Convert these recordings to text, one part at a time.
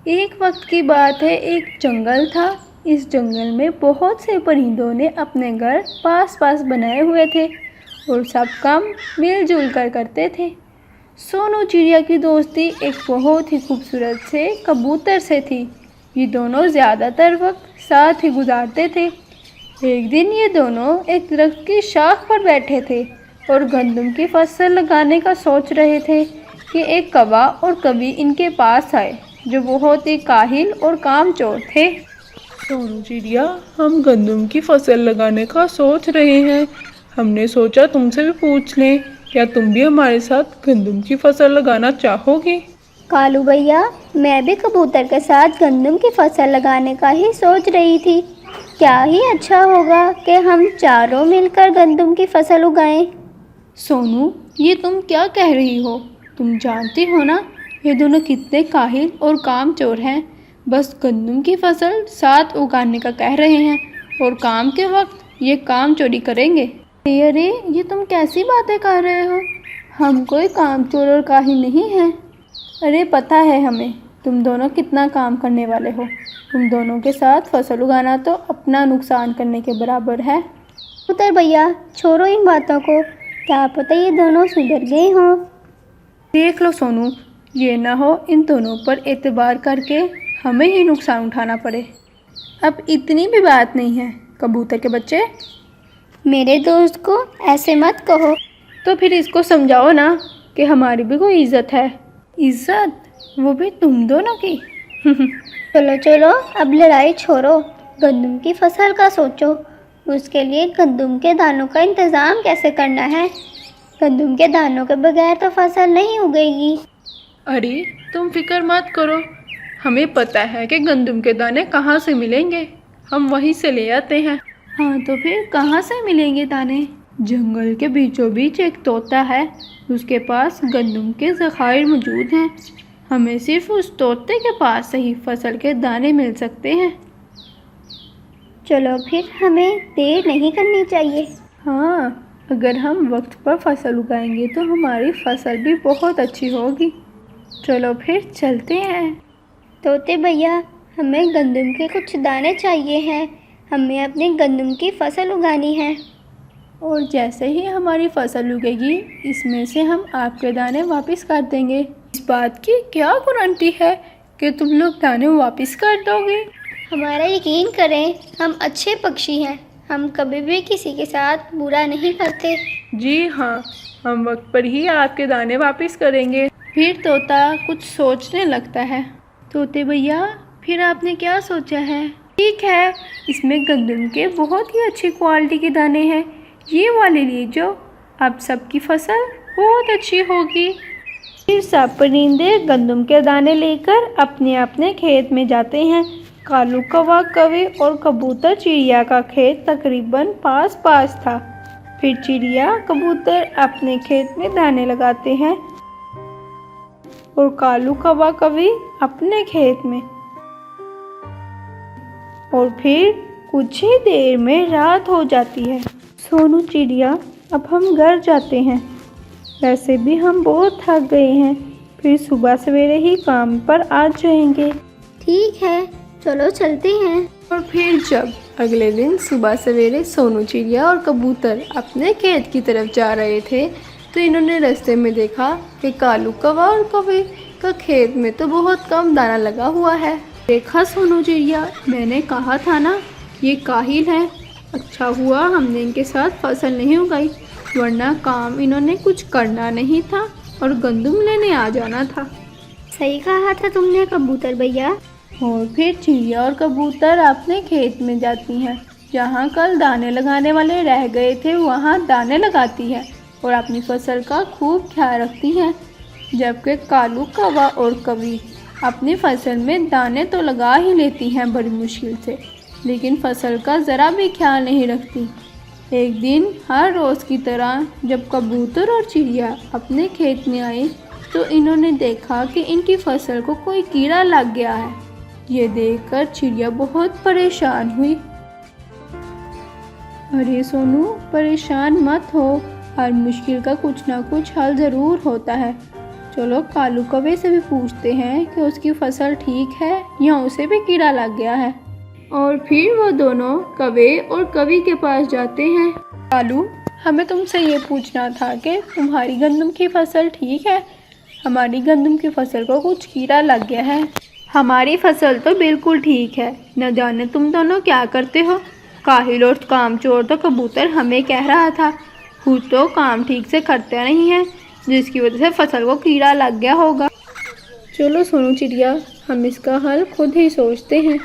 एक वक्त की बात है, एक जंगल था। इस जंगल में बहुत से परिंदों ने अपने घर पास पास बनाए हुए थे और सब काम मिलजुल कर करते थे। सोनू चिड़िया की दोस्ती एक बहुत ही खूबसूरत से कबूतर से थी। ये दोनों ज़्यादातर वक्त साथ ही गुजारते थे। एक दिन ये दोनों एक दरख्त की शाख पर बैठे थे और गंदम की फसल लगाने का सोच रहे थे कि एक कौवा और कवि इनके पास आए, जो बहुत ही काहिल और कामचोर थे। सोनू चिड़िया, हम गंदम की फसल लगाने का सोच रहे हैं। हमने सोचा तुमसे भी पूछ लें, क्या तुम भी हमारे साथ गंदम की फसल लगाना चाहोगी? कालू भैया, मैं भी कबूतर के साथ गंदम की फसल लगाने का ही सोच रही थी। क्या ही अच्छा होगा कि हम चारों मिलकर गंदम की फसल उगाएं। सोनू, ये तुम क्या कह रही हो? तुम जानती हो ना, ये दोनों कितने काहिल और कामचोर हैं। बस गंदम की फसल साथ उगाने का कह रहे हैं और काम के वक्त ये काम चोरी करेंगे। अरे, ये तुम कैसी बातें कर रहे हो? हम कोई कामचोर और काहिल नहीं हैं। अरे, पता है हमें तुम दोनों कितना काम करने वाले हो। तुम दोनों के साथ फसल उगाना तो अपना नुकसान करने के बराबर है। कबूतर भैया, छोड़ो इन बातों को। क्या पता ये दोनों सुधर गए हों। देख लो सोनू, ये ना हो इन दोनों पर एतबार करके हमें ही नुकसान उठाना पड़े। अब इतनी भी बात नहीं है कबूतर के बच्चे। मेरे दोस्त को ऐसे मत कहो। तो फिर इसको समझाओ ना कि हमारी भी कोई इज्जत है। इज्जत, वो भी तुम दोनों की। चलो चलो, अब लड़ाई छोड़ो। गंदम की फसल का सोचो। उसके लिए गंदम के दानों का इंतज़ाम कैसे करना है। गंदम के दानों के बगैर तो फसल नहीं उगेगी। अरे, तुम फिक्र मत करो। हमें पता है कि गंदम के दाने कहाँ से मिलेंगे। हम वहीं से ले आते हैं। हाँ, तो फिर कहाँ से मिलेंगे दाने? जंगल के बीचों बीच एक तोता है, उसके पास गंदम के ज़खायर मौजूद हैं। हमें सिर्फ उस तोते के पास से ही फसल के दाने मिल सकते हैं। चलो फिर, हमें देर नहीं करनी चाहिए। हाँ, अगर हम वक्त पर फसल उगाएंगे तो हमारी फसल भी बहुत अच्छी होगी। चलो फिर चलते हैं। तोते भैया, हमें गंदम के कुछ दाने चाहिए हैं। हमें अपनी गंदम की फसल उगानी है। और जैसे ही हमारी फसल उगेगी, इसमें से हम आपके दाने वापस कर देंगे। इस बात की क्या गारंटी है कि तुम लोग दाने वापस कर दोगे? हमारा यकीन करें, हम अच्छे पक्षी हैं। हम कभी भी किसी के साथ बुरा नहीं करते। जी हाँ, हम वक्त पर ही आपके दाने वापस करेंगे। फिर तोता कुछ सोचने लगता है। तोते भैया, फिर आपने क्या सोचा है? ठीक है, इसमें गंदम के बहुत ही अच्छी क्वालिटी के दाने हैं। ये वाले लीजिए, अब सबकी फसल बहुत अच्छी होगी। फिर सब परिंदे गंदम के दाने लेकर अपने अपने खेत में जाते हैं। कालू कौवा, कवि और कबूतर चिड़िया का खेत तकरीबन पास पास था। फिर चिड़िया कबूतर अपने खेत में दाने लगाते हैं और कालू कौवा कवि अपने खेत में। और फिर कुछ ही देर में रात हो जाती है। सोनू चिड़िया, अब हम घर जाते हैं। वैसे भी हम बहुत थक गए हैं, फिर सुबह सवेरे ही काम पर आ जाएंगे। ठीक है, चलो चलते हैं। और फिर जब अगले दिन सुबह सवेरे सोनू चिड़िया और कबूतर अपने खेत की तरफ जा रहे थे, तो इन्होंने रास्ते में देखा कि कालू कौवा और कवि का खेत में तो बहुत कम दाना लगा हुआ है। देखा सोनू चिड़िया, मैंने कहा था ना, ये काहिल है। अच्छा हुआ हमने इनके साथ फसल नहीं उगाई, वरना काम इन्होंने कुछ करना नहीं था और गंदम लेने आ जाना था। सही कहा था तुमने कबूतर भैया। और फिर चिड़िया और कबूतर अपने खेत में जाती हैं। जहाँ कल दाने लगाने वाले रह गए थे, वहाँ दाने लगाती है और अपनी फसल का खूब ख्याल रखती हैं। जबकि कालू कौवा और कवि अपनी फसल में दाने तो लगा ही लेती हैं बड़ी मुश्किल से, लेकिन फसल का ज़रा भी ख्याल नहीं रखती। एक दिन हर रोज़ की तरह जब कबूतर और चिड़िया अपने खेत में आए, तो इन्होंने देखा कि इनकी फसल को कोई कीड़ा लग गया है। ये देखकर चिड़िया बहुत परेशान हुई। अरे सोनू, परेशान मत हो, हर मुश्किल का कुछ ना कुछ हल ज़रूर होता है। चलो कालू कौवे से भी पूछते हैं कि उसकी फसल ठीक है या उसे भी कीड़ा लग गया है। और फिर वो दोनों कौवे और कवि के पास जाते हैं। कालू, हमें तुमसे ये पूछना था कि तुम्हारी गंदम की फसल ठीक है? हमारी गंदम की फसल को कुछ कीड़ा लग गया है। हमारी फसल तो बिल्कुल ठीक है, न जाने तुम दोनों क्या करते हो। काहिल और कामचोर तो कबूतर हमें कह रहा था, खुद तो काम ठीक से करते नहीं है, जिसकी वजह से फसल को कीड़ा लग गया होगा। चलो सोनू चिड़िया, हम इसका हल खुद ही सोचते हैं।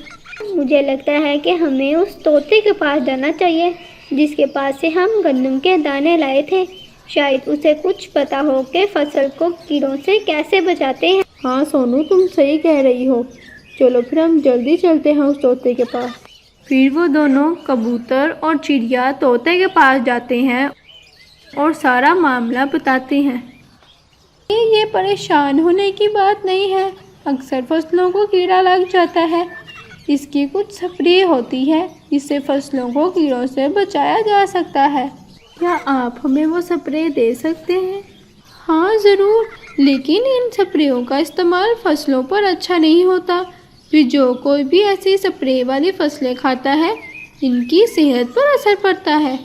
मुझे लगता है कि हमें उस तोते के पास जाना चाहिए जिसके पास से हम गंदम के दाने लाए थे। शायद उसे कुछ पता हो कि फसल को कीड़ों से कैसे बचाते हैं। हाँ सोनू, तुम सही कह रही हो। चलो फिर हम जल्दी चलते हैं उस तोते के पास। फिर वो दोनों कबूतर और चिड़िया तोते के पास जाते हैं और सारा मामला बताते हैं। ये परेशान होने की बात नहीं है, अक्सर फसलों को कीड़ा लग जाता है। इसकी कुछ स्प्रे होती है जिससे फसलों को कीड़ों से बचाया जा सकता है। क्या आप हमें वो स्प्रे दे सकते हैं? हाँ ज़रूर, लेकिन इन स्प्रेयों का इस्तेमाल फसलों पर अच्छा नहीं होता। फिर जो कोई भी ऐसी स्प्रे वाली फसलें खाता है, इनकी सेहत पर असर पड़ता है।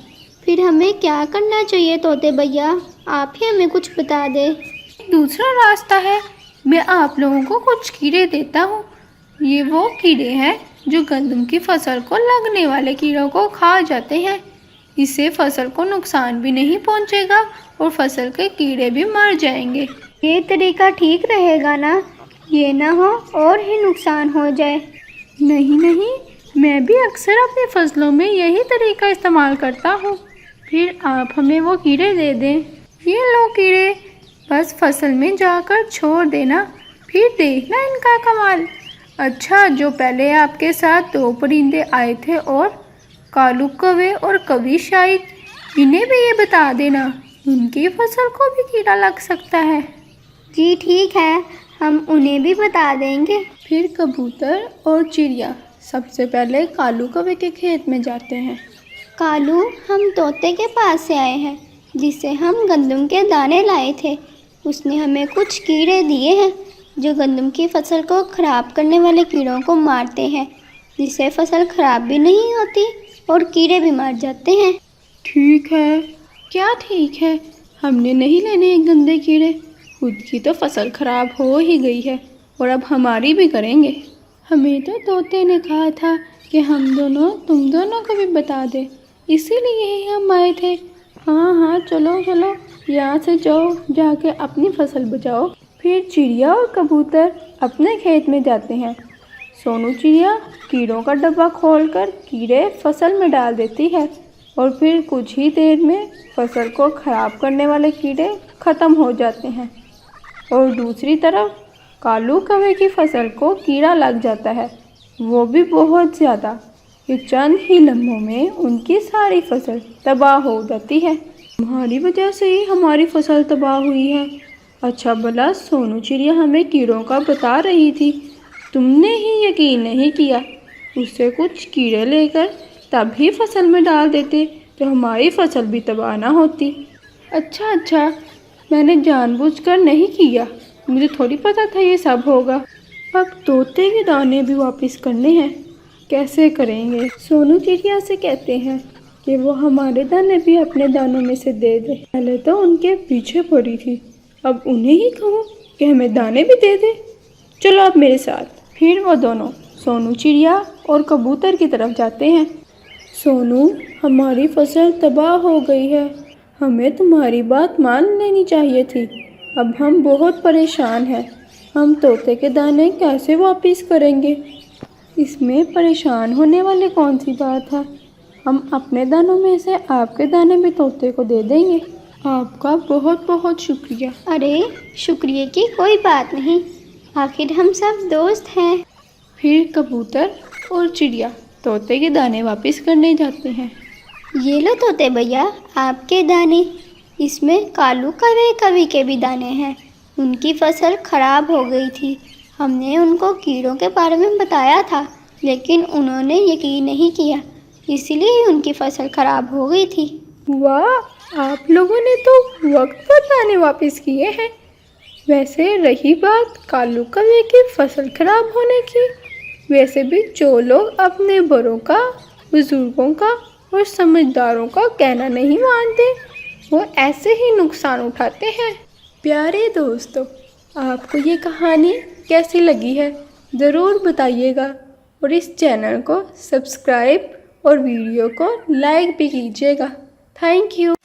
फिर हमें क्या करना चाहिए तोते भैया? आप ही हमें कुछ बता दें। दूसरा रास्ता है, मैं आप लोगों को कुछ कीड़े देता हूँ। ये वो कीड़े हैं जो गंदम की फसल को लगने वाले कीड़ों को खा जाते हैं। इससे फसल को नुकसान भी नहीं पहुँचेगा और फसल के कीड़े भी मर जाएंगे। ये तरीका ठीक रहेगा ना? ये ना हो और ही नुकसान हो जाए। नहीं नहीं, मैं भी अक्सर अपनी फसलों में यही तरीका इस्तेमाल करता हूँ। फिर आप हमें वो कीड़े दे दें। ये लो कीड़े, बस फसल में जाकर छोड़ देना, फिर देखना इनका कमाल। अच्छा, जो पहले आपके साथ दो परिंदे आए थे और कालू कौवे और कवि, शायद इन्हें भी ये बता देना, उनकी फसल को भी कीड़ा लग सकता है। जी ठीक है, हम उन्हें भी बता देंगे। फिर कबूतर और चिड़िया सबसे पहले कालू कौवे के खेत में जाते हैं। कालू, हम तोते के पास से आए हैं जिससे हम गंदम के दाने लाए थे। उसने हमें कुछ कीड़े दिए हैं जो गंदम की फसल को ख़राब करने वाले कीड़ों को मारते हैं, जिससे फसल ख़राब भी नहीं होती और कीड़े भी मर जाते हैं। ठीक है। क्या ठीक है? हमने नहीं लेने गंदे कीड़े, खुद की तो फसल खराब हो ही गई है और अब हमारी भी करेंगे। हमें तो तोते ने कहा था कि हम दोनों तुम दोनों को भी बता दे, इसीलिए ही हम आए थे। हाँ हाँ, चलो चलो, यहाँ से जाओ, जाके अपनी फसल बचाओ। फिर चिड़िया और कबूतर अपने खेत में जाते हैं। सोनू चिड़िया कीड़ों का डब्बा खोलकर कीड़े फसल में डाल देती है और फिर कुछ ही देर में फसल को ख़राब करने वाले कीड़े ख़त्म हो जाते हैं। और दूसरी तरफ कालू कौवे की फसल को कीड़ा लग जाता है, वो भी बहुत ज़्यादा। ये चंद ही लम्हों में उनकी सारी फसल तबाह हो जाती है। तुम्हारी वजह से ही हमारी फसल तबाह हुई है। अच्छा भला सोनू चिड़िया हमें कीड़ों का बता रही थी, तुमने ही यकीन नहीं किया। उससे कुछ कीड़े लेकर तभी फसल में डाल देते तो हमारी फसल भी तबाह ना होती। अच्छा, मैंने जानबूझकर नहीं किया, मुझे थोड़ी पता था ये सब होगा। अब तोते के दाने भी वापस करने हैं, कैसे करेंगे? सोनू चिड़िया से कहते हैं कि वो हमारे दाने भी अपने दानों में से दे दे। पहले तो उनके पीछे पड़ी थी, अब उन्हें ही कहूँ कि हमें दाने भी दे दे। चलो अब मेरे साथ। फिर वो दोनों सोनू चिड़िया और कबूतर की तरफ जाते हैं। सोनू, हमारी फसल तबाह हो गई है, हमें तुम्हारी बात मान लेनी चाहिए थी। अब हम बहुत परेशान हैं, हम तोते के दाने कैसे वापस करेंगे? इसमें परेशान होने वाली कौन सी बात है? हम अपने दानों में से आपके दाने भी तोते को दे देंगे। आपका बहुत बहुत शुक्रिया। अरे शुक्रिया की कोई बात नहीं, आखिर हम सब दोस्त हैं। फिर कबूतर और चिड़िया तोते के दाने वापस करने जाते हैं। ये लो तोते भैया, आपके दाने। इसमें कालू कौवे कवि के भी दाने हैं। उनकी फसल खराब हो गई थी, हमने उनको कीड़ों के बारे में बताया था, लेकिन उन्होंने यकीन नहीं किया, इसलिए उनकी फसल खराब हो गई थी। वाह, आप लोगों ने तो वक्त पर दाने वापस किए हैं। वैसे रही बात कालू कौवे की फसल खराब होने की, वैसे भी जो लोग अपने बड़ों का, बुजुर्गों का और समझदारों का कहना नहीं मानते, वो ऐसे ही नुकसान उठाते हैं। प्यारे दोस्तों, आपको ये कहानी कैसी लगी है ज़रूर बताइएगा और इस चैनल को सब्सक्राइब और वीडियो को लाइक भी कीजिएगा। Thank you.